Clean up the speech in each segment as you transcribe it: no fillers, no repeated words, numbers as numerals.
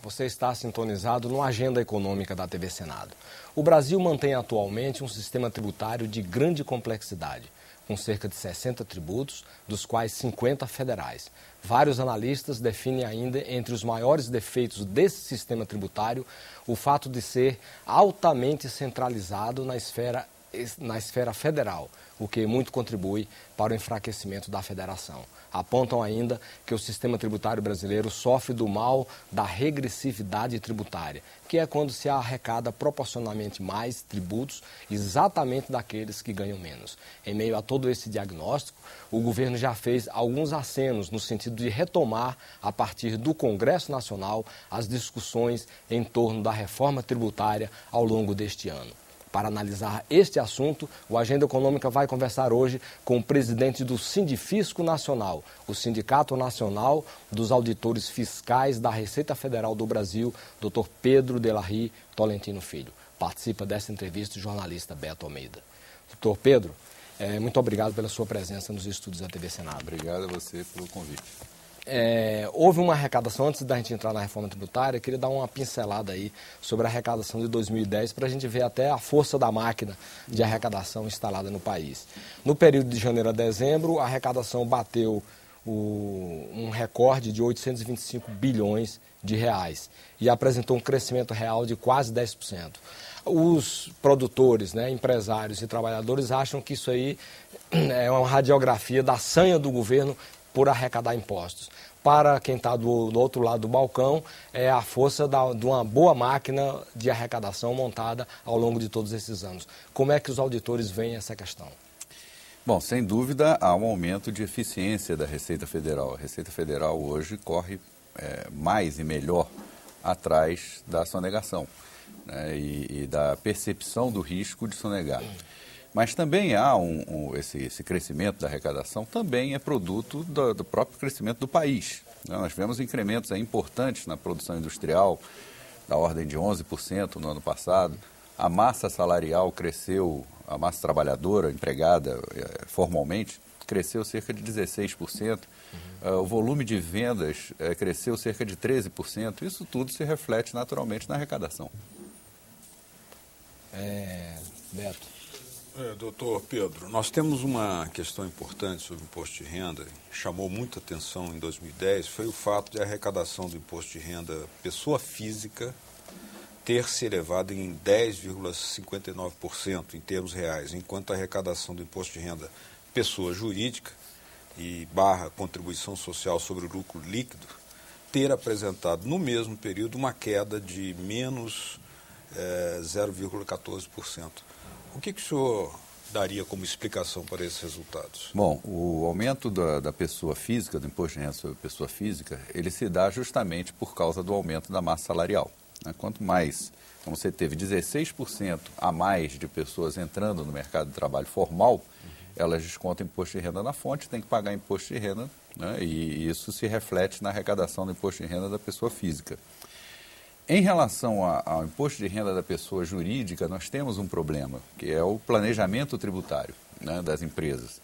Você está sintonizado no Agenda Econômica da TV Senado. O Brasil mantém atualmente um sistema tributário de grande complexidade, com cerca de 60 tributos, dos quais 50 federais. Vários analistas definem ainda entre os maiores defeitos desse sistema tributário o fato de ser altamente centralizado na esfera federal, o que muito contribui para o enfraquecimento da federação. Apontam ainda que o sistema tributário brasileiro sofre do mal da regressividade tributária, que é quando se arrecada proporcionalmente mais tributos exatamente daqueles que ganham menos. Em meio a todo esse diagnóstico, o governo já fez alguns acenos no sentido de retomar, a partir do Congresso Nacional, as discussões em torno da reforma tributária ao longo deste ano. Para analisar este assunto, o Agenda Econômica vai conversar hoje com o presidente do Sindifisco Nacional, o Sindicato Nacional dos Auditores Fiscais da Receita Federal do Brasil, Dr. Pedro Delarry Tolentino Filho. Participa dessa entrevista o jornalista Beto Almeida. Dr. Pedro, muito obrigado pela sua presença nos estúdios da TV Senado. Obrigado a você pelo convite. Houve uma arrecadação, antes da gente entrar na reforma tributária, eu queria dar uma pincelada aí sobre a arrecadação de 2010 para a gente ver até a força da máquina de arrecadação instalada no país. No período de janeiro a dezembro, a arrecadação bateu um recorde de 825 bilhões de reais e apresentou um crescimento real de quase 10%. Os produtores, empresários e trabalhadores acham que isso aí é uma radiografia da sanha do governo por arrecadar impostos. Para quem está do outro lado do balcão, é a força de uma boa máquina de arrecadação montada ao longo de todos esses anos. Como é que os auditores veem essa questão? Bom, sem dúvida há um aumento de eficiência da Receita Federal. A Receita Federal hoje corre mais e melhor atrás da sonegação, e da percepção do risco de sonegar. Mas também há esse crescimento da arrecadação, também é produto do próprio crescimento do país. Nós tivemos incrementos importantes na produção industrial, da ordem de 11% no ano passado. A massa salarial cresceu, a massa trabalhadora empregada formalmente, cresceu cerca de 16%. O volume de vendas cresceu cerca de 13%. Isso tudo se reflete naturalmente na arrecadação. Beto. Doutor Pedro, nós temos uma questão importante sobre o imposto de renda, chamou muita atenção em 2010, foi o fato de a arrecadação do imposto de renda pessoa física ter se elevado em 10,59% em termos reais, enquanto a arrecadação do imposto de renda pessoa jurídica e / contribuição social sobre o lucro líquido ter apresentado no mesmo período uma queda de menos 0,14%. O que o senhor daria como explicação para esses resultados? Bom, o aumento da pessoa física, do imposto de renda sobre pessoa física, ele se dá justamente por causa do aumento da massa salarial. Quanto mais, como você teve 16% a mais de pessoas entrando no mercado de trabalho formal, elas descontam imposto de renda na fonte, tem que pagar imposto de renda, e isso se reflete na arrecadação do imposto de renda da pessoa física. Em relação ao imposto de renda da pessoa jurídica, nós temos um problema, que é o planejamento tributário das empresas.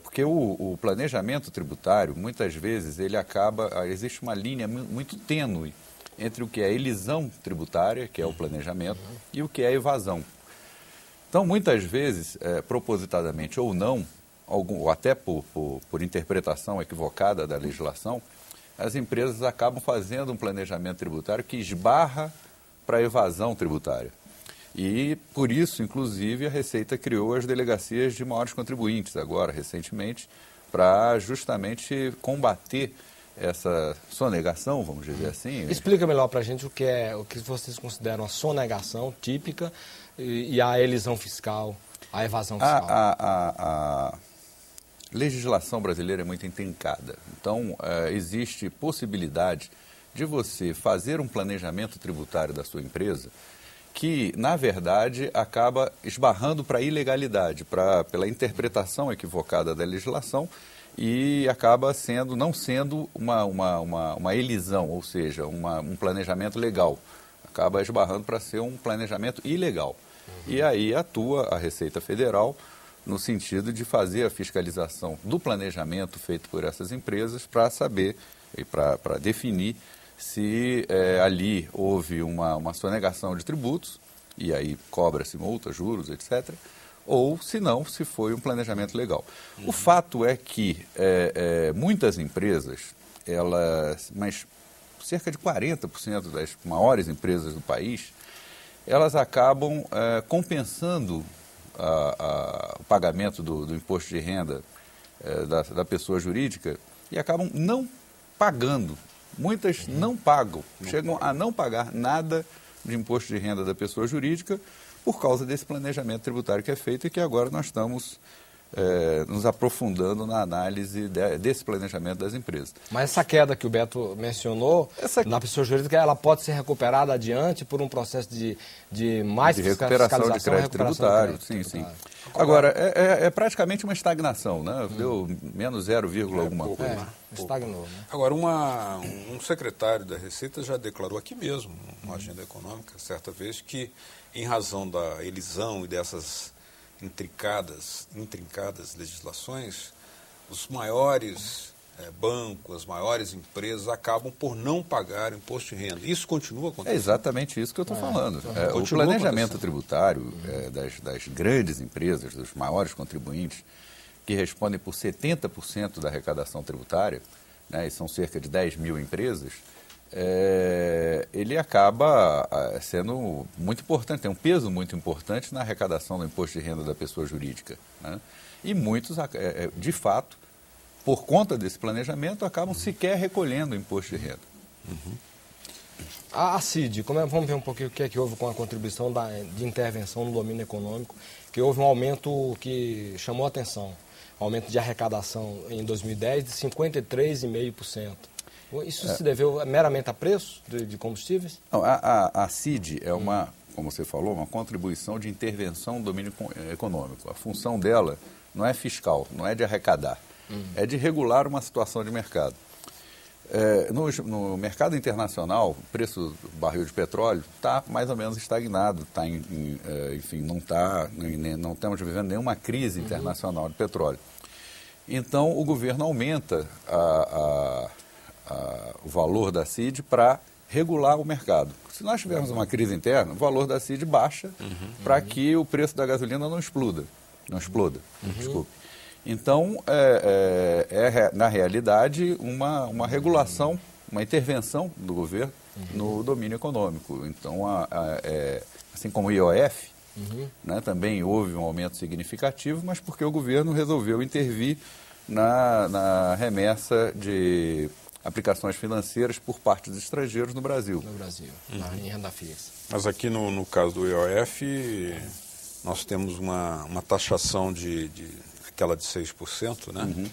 Porque o planejamento tributário, muitas vezes, existe uma linha muito tênue entre o que é elisão tributária, que é o planejamento, e o que é evasão. Então, muitas vezes, propositadamente ou não, ou até por interpretação equivocada da legislação, as empresas acabam fazendo um planejamento tributário que esbarra para a evasão tributária. E, por isso, inclusive, a Receita criou as delegacias de maiores contribuintes, agora, recentemente, para justamente combater essa sonegação, vamos dizer assim. Explica melhor para a gente o que vocês consideram a sonegação típica e a elisão fiscal, a evasão fiscal. A legislação brasileira é muito intrincada. Então, existe possibilidade de você fazer um planejamento tributário da sua empresa que, na verdade, acaba esbarrando para a ilegalidade, pela interpretação equivocada da legislação e acaba não sendo uma elisão, ou seja, um planejamento legal. Acaba esbarrando para ser um planejamento ilegal. E aí atua a Receita Federal no sentido de fazer a fiscalização do planejamento feito por essas empresas para saber e para definir se ali houve uma sonegação de tributos, e aí cobra-se multa, juros, etc., ou, se não, se foi um planejamento legal. O fato é que muitas empresas, mas cerca de 40% das maiores empresas do país, elas acabam compensando o pagamento do imposto de renda da pessoa jurídica e acabam não pagando. Muitas não pagam, chegam a não pagar nada de imposto de renda da pessoa jurídica por causa desse planejamento tributário que é feito e que agora nós estamos nos aprofundando na análise desse planejamento das empresas. Mas essa queda que o Beto mencionou, na pessoa jurídica, ela pode ser recuperada adiante por um processo de recuperação de crédito tributário. Sim. Agora, é praticamente uma estagnação, né? Deu menos 0, alguma coisa. Estagnou, né? Agora, um secretário da Receita já declarou aqui mesmo, numa agenda econômica, certa vez, que em razão da elisão e dessas intrincadas legislações, os maiores bancos, as maiores empresas acabam por não pagar imposto de renda. Isso continua acontecendo? É exatamente isso que eu estou falando. O planejamento tributário das grandes empresas, dos maiores contribuintes, que respondem por 70% da arrecadação tributária, né, e são cerca de 10 mil empresas, ele acaba sendo muito importante, tem um peso muito importante na arrecadação do imposto de renda da pessoa jurídica, né? E muitos, de fato, por conta desse planejamento, acabam sequer recolhendo o imposto de renda. A CID, vamos ver um pouquinho o que é que houve com a contribuição de intervenção no domínio econômico, que houve um aumento que chamou a atenção, aumento de arrecadação em 2010 de 53,5%. Isso se deveu meramente a preço de combustíveis? Não, a CID é como você falou, uma contribuição de intervenção no domínio econômico. A função dela não é fiscal, não é de arrecadar, é de regular uma situação de mercado. No mercado internacional, o preço do barril de petróleo está mais ou menos estagnado, enfim, não estamos vivendo nenhuma crise internacional de petróleo. Então, o governo aumenta o valor da CID para regular o mercado. Se nós tivermos uma crise interna, o valor da CID baixa para que o preço da gasolina não exploda. Desculpe. Então, na realidade, uma regulação, uma intervenção do governo no domínio econômico. Então, assim como o IOF, né, também houve um aumento significativo, mas porque o governo resolveu intervir na remessa de aplicações financeiras por parte dos estrangeiros no Brasil. No Brasil, em renda fixa. Mas aqui no caso do IOF, nós temos uma taxação aquela de 6%, né?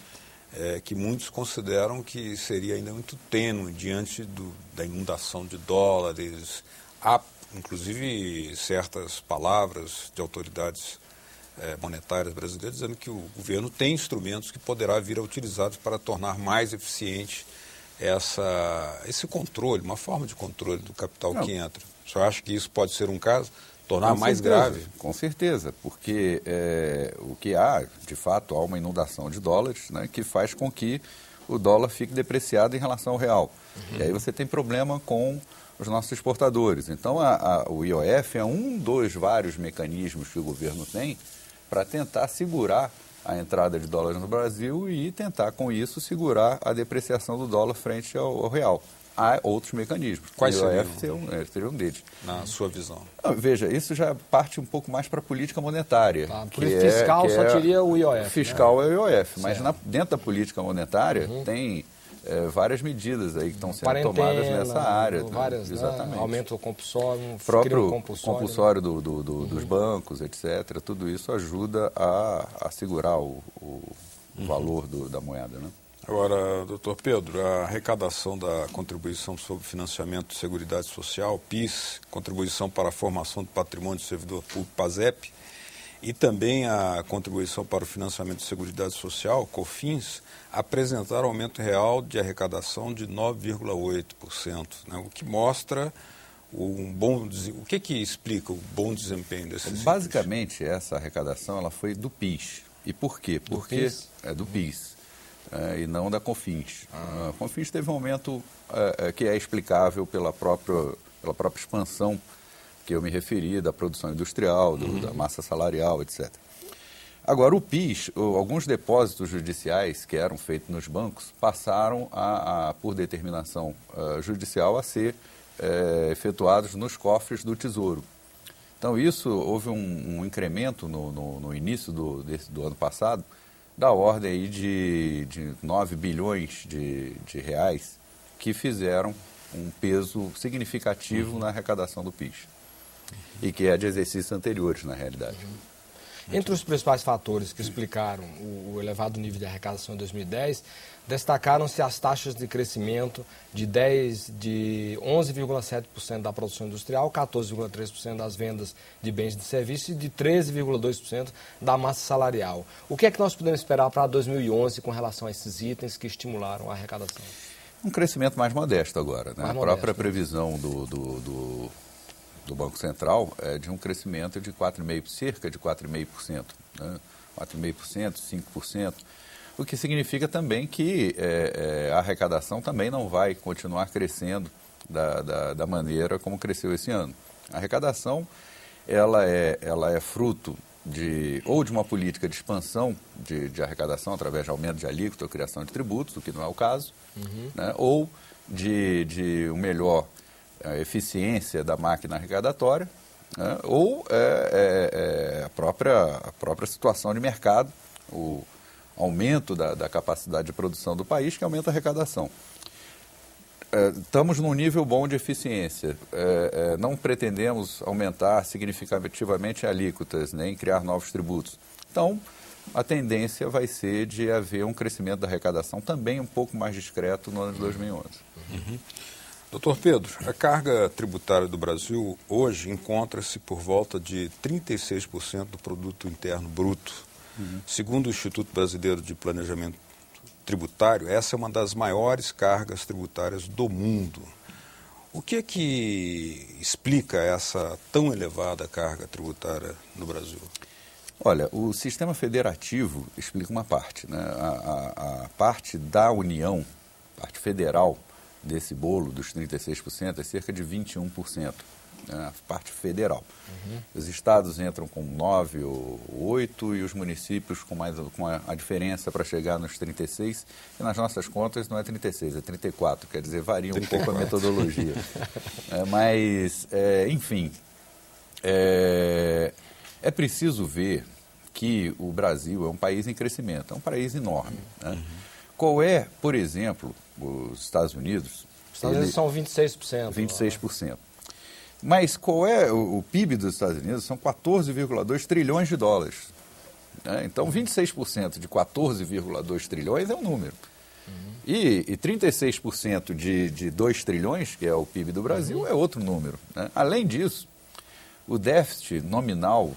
Que muitos consideram que seria ainda muito tênue diante da inundação de dólares. Há, inclusive, certas palavras de autoridades monetárias brasileiras dizendo que o governo tem instrumentos que poderá vir a utilizar para tornar mais eficiente esse controle, uma forma de controle do capital que entra. O senhor acha que isso pode ser um caso? Tornar mais grave? Com certeza, porque o que há, de fato, há uma inundação de dólares, né, que faz com que o dólar fique depreciado em relação ao real. E aí você tem problema com os nossos exportadores. Então, o IOF é um dos vários mecanismos que o governo tem para tentar segurar a entrada de dólares no Brasil e tentar, com isso, segurar a depreciação do dólar frente ao real. Há outros mecanismos. Quais seriam? Seria um deles. Na sua visão? Veja, isso já parte um pouco mais para a política monetária. Política fiscal só teria o IOF. Fiscal é o IOF, mas dentro da política monetária tem várias medidas aí que estão sendo tomadas nessa área. Várias, exatamente. Né? Aumento compulsório, próprio compulsório dos bancos, etc. Tudo isso ajuda a segurar o valor da moeda, né? Agora, doutor Pedro, a arrecadação da contribuição sobre financiamento de Seguridade Social, PIS, contribuição para a formação do patrimônio do servidor público, PASEP, e também a contribuição para o financiamento de Seguridade Social, COFINS, apresentaram aumento real de arrecadação de 9,8%, né? O que mostra o que explica o bom desempenho desses Basicamente, essa arrecadação ela foi do PIS. E por quê? Porque é do PIS. e não da Confins. A Confins teve um aumento que é explicável pela própria expansão que eu me referi, da produção industrial, da massa salarial, etc. Agora, o PIS, alguns depósitos judiciais que eram feitos nos bancos passaram, por determinação judicial, a ser efetuados nos cofres do Tesouro. Então, houve um incremento no início do ano passado, da ordem aí de 9 bilhões de reais, que fizeram um peso significativo na arrecadação do PIS, e que é de exercícios anteriores, na realidade. Entre os principais fatores que explicaram o elevado nível de arrecadação em 2010, destacaram-se as taxas de crescimento de 11,7% da produção industrial, 14,3% das vendas de bens e de serviços e de 13,2% da massa salarial. O que é que nós podemos esperar para 2011 com relação a esses itens que estimularam a arrecadação? Um crescimento mais modesto agora, né? Mais a própria modesto, previsão do Banco Central é de um crescimento de 4,5%, cerca de 4,5%, né? 4,5%, 5%, o que significa também que a arrecadação também não vai continuar crescendo da maneira como cresceu esse ano. A arrecadação ela é fruto de uma política de expansão de arrecadação através de aumento de alíquota ou criação de tributos, o que não é o caso, né? Ou de uma melhor eficiência da máquina arrecadatória, né? Ou a própria situação de mercado, o aumento da capacidade de produção do país, que aumenta a arrecadação. Estamos num nível bom de eficiência. Não pretendemos aumentar significativamente alíquotas, nem criar novos tributos. Então, a tendência vai ser de haver um crescimento da arrecadação também um pouco mais discreto no ano de 2011. Doutor Pedro, a carga tributária do Brasil hoje encontra-se por volta de 36% do produto interno bruto. Segundo o Instituto Brasileiro de Planejamento Tributário, essa é uma das maiores cargas tributárias do mundo. O que é que explica essa tão elevada carga tributária no Brasil? Olha, o sistema federativo explica uma parte, né? A parte da União, parte federal desse bolo dos 36% é cerca de 21%, né? A parte federal. Os estados entram com 9 ou 8 e os municípios com a diferença para chegar nos 36, e nas nossas contas não é 36, é 34, quer dizer, varia um pouco a metodologia. Enfim, é preciso ver que o Brasil é um país em crescimento, é um país enorme, né? Qual é, por exemplo, os Estados Unidos? Os Estados Unidos são 26%. 26%. Mas qual é o PIB dos Estados Unidos? São 14,2 trilhões de dólares. Né? Então, 26% de 14,2 trilhões é um número. E 36% de 2 trilhões, que é o PIB do Brasil, é outro número. Né? Além disso, o déficit nominal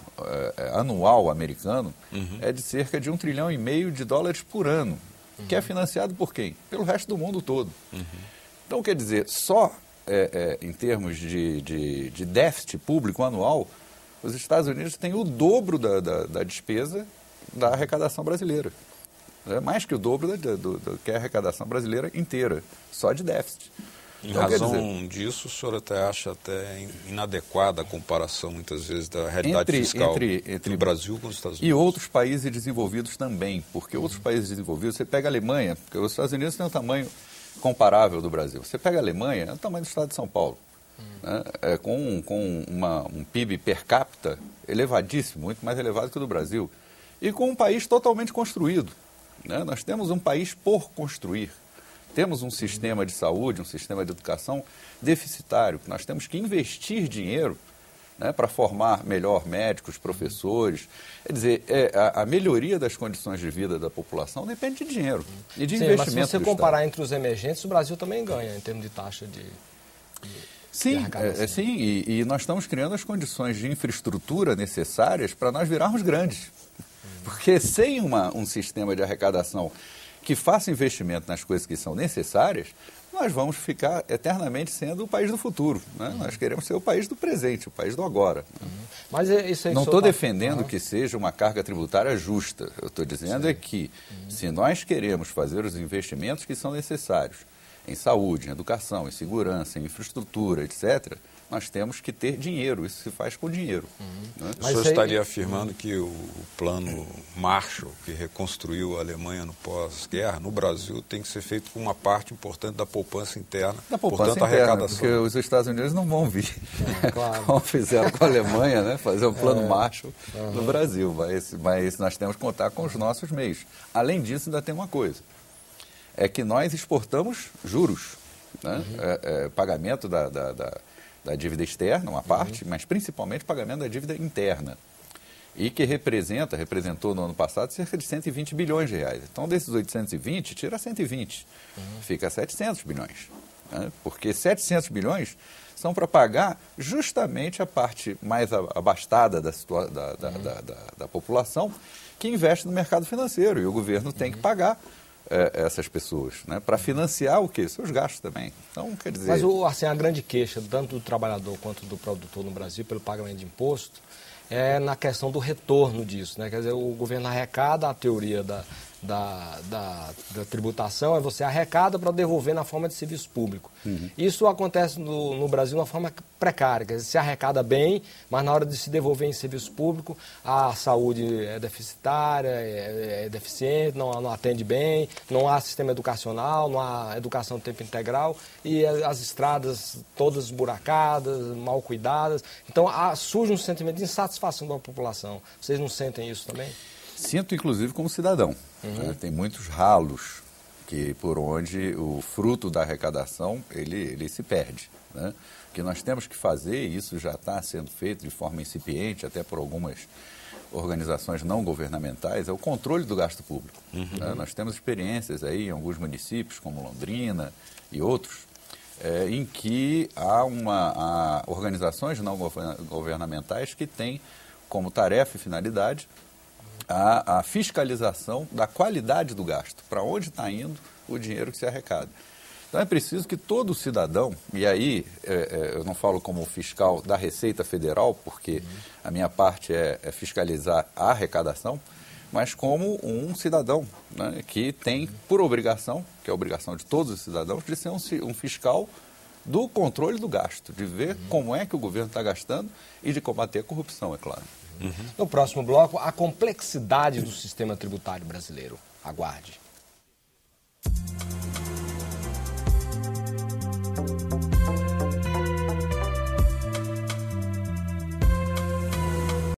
anual americano é de cerca de 1,5 trilhão de dólares por ano, que é financiado por quem? Pelo resto do mundo todo. Então, quer dizer, só em termos de déficit público anual, os Estados Unidos têm o dobro da despesa da arrecadação brasileira. É mais que o dobro do que é a arrecadação brasileira inteira, só de déficit. Em razão disso, o senhor acha inadequada a comparação, muitas vezes, da realidade fiscal entre o Brasil com os Estados Unidos? E outros países desenvolvidos também, porque outros países desenvolvidos, você pega a Alemanha, porque os Estados Unidos têm um tamanho comparável do Brasil. Você pega a Alemanha, é o tamanho do estado de São Paulo, né? Com um PIB per capita elevadíssimo, muito mais elevado que o do Brasil, e com um país totalmente construído, né? Nós temos um país por construir. Temos um sistema de saúde, um sistema de educação deficitário. Nós temos que investir dinheiro, né, para formar melhor médicos, professores. Quer dizer, a melhoria das condições de vida da população depende de dinheiro e de investimento. Mas se você comparar entre os emergentes, o Brasil também ganha em termos de taxa de arrecadação. Sim, e nós estamos criando as condições de infraestrutura necessárias para nós virarmos grandes. Porque sem um sistema de arrecadação que faça investimento nas coisas que são necessárias, nós vamos ficar eternamente sendo o país do futuro. Né? Nós queremos ser o país do presente, o país do agora. Mas isso aí não estou defendendo que seja uma carga tributária justa. Eu estou dizendo que se nós queremos fazer os investimentos que são necessários em saúde, em educação, em segurança, em infraestrutura, etc., nós temos que ter dinheiro. Isso se faz com dinheiro. Né? O senhor estaria afirmando que o plano Marshall, que reconstruiu a Alemanha no pós-guerra, no Brasil, tem que ser feito com uma parte importante da poupança interna, portanto, arrecadação. Porque os Estados Unidos não vão vir, claro. como fizeram com a Alemanha, né? Fazer um plano Marshall no Brasil. Mas nós temos que contar com os nossos meios. Além disso, ainda tem uma coisa. É que nós exportamos juros, né? Pagamento da dívida externa, uma parte, mas principalmente pagamento da dívida interna. E que representou no ano passado cerca de 120 bilhões de reais. Então, desses 820, tira 120. Fica 700 bilhões. Né? Porque 700 bilhões são para pagar justamente a parte mais abastada da população que investe no mercado financeiro. E o governo tem que pagar essas pessoas, né, para financiar o quê? Seus gastos também. Então, quer dizer... Mas assim, a grande queixa, tanto do trabalhador quanto do produtor no Brasil, pelo pagamento de imposto, é na questão do retorno disso, né? Quer dizer, o governo arrecada, a teoria da tributação é você arrecada para devolver na forma de serviço público. Isso acontece no Brasil de uma forma precária, quer dizer, se arrecada bem, mas na hora de se devolver em serviço público, a saúde é deficitária, é deficiente, não atende bem, não há sistema educacional, não há educação de tempo integral e as estradas todas esburacadas, mal cuidadas. Então surge um sentimento de insatisfação da população. Vocês não sentem isso também? Sinto, inclusive, como cidadão. Né? Tem muitos ralos por onde o fruto da arrecadação ele se perde. Né? O que nós temos que fazer, e isso já está sendo feito de forma incipiente, até por algumas organizações não governamentais, é o controle do gasto público. Né? Nós temos experiências aí em alguns municípios, como Londrina e outros, em que há organizações não governamentais que têm como tarefa e finalidade a fiscalização da qualidade do gasto, para onde está indo o dinheiro que se arrecada. Então é preciso que todo cidadão, e aí eu não falo como fiscal da Receita Federal, porque a minha parte é fiscalizar a arrecadação, mas como um cidadão, né, que tem por obrigação, que é a obrigação de todos os cidadãos, de ser um fiscal do controle do gasto, de ver como é que o governo está gastando e de combater a corrupção, é claro. No próximo bloco, a complexidade do sistema tributário brasileiro. Aguarde.